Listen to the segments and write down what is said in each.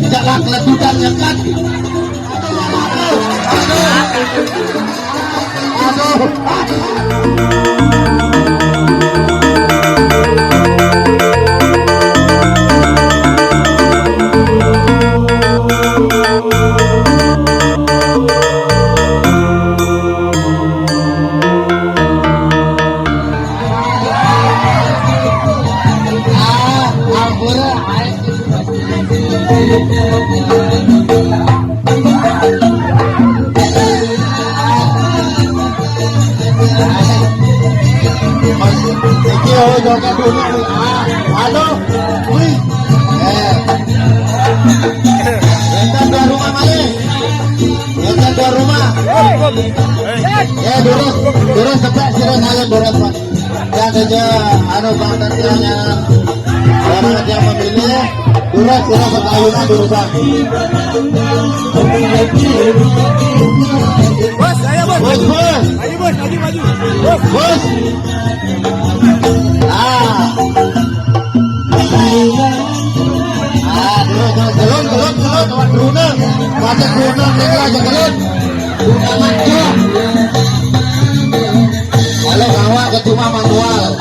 Jangan keletutan nyekat. Aduh, wih, dua rumah mana? Dua rumah. Durus tepat sirah saya durus pak. Dan saja, bang dan orang yang memilih durus berkayunan durusan. Bos, ayo bos. Ayo bos, maju. Bos. Gelut, baca gelut, aja gelut. Kalau bawa ke rumah manual.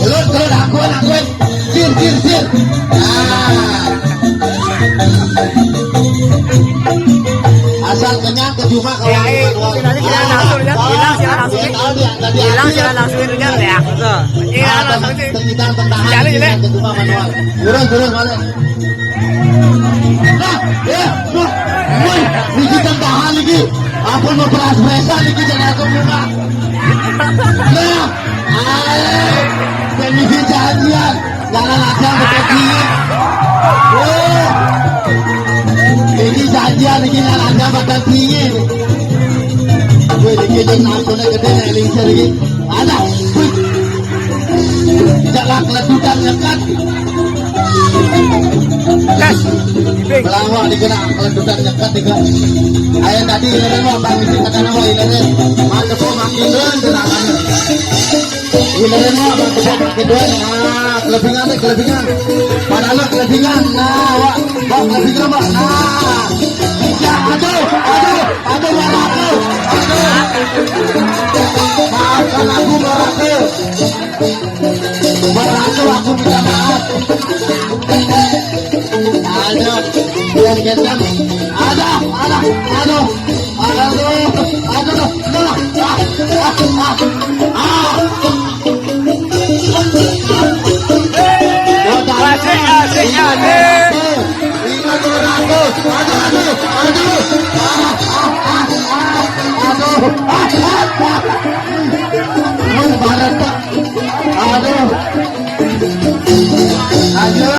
Gelut, akuin. Sir. Asal kenyang ke rumah kalau hilang langsung dengar ya. Turun balik. Niki tahan lagi. Apa mau beras-berasan lagi jangan aku buka. Ini janjian. Jangan ada betul. Ini janjian lagi jangan ada bakal tinggi. Ini jangan langsungnya gede elingser lagi. Ada. Jangan keletutan nyekat. Melawak dikena keletutan nyekat tiga. Ayah tadi ini mau bang isi kata nama ini. Mantep makin doan tenakan. Ini mau bang makin doan. Kelebihan. Padahal kelebihan. Wak kelebihan bang. Aduh baraku. Maafkan aku baraku. Aku minta maaf. Biar gendam. Aduh. Aduh.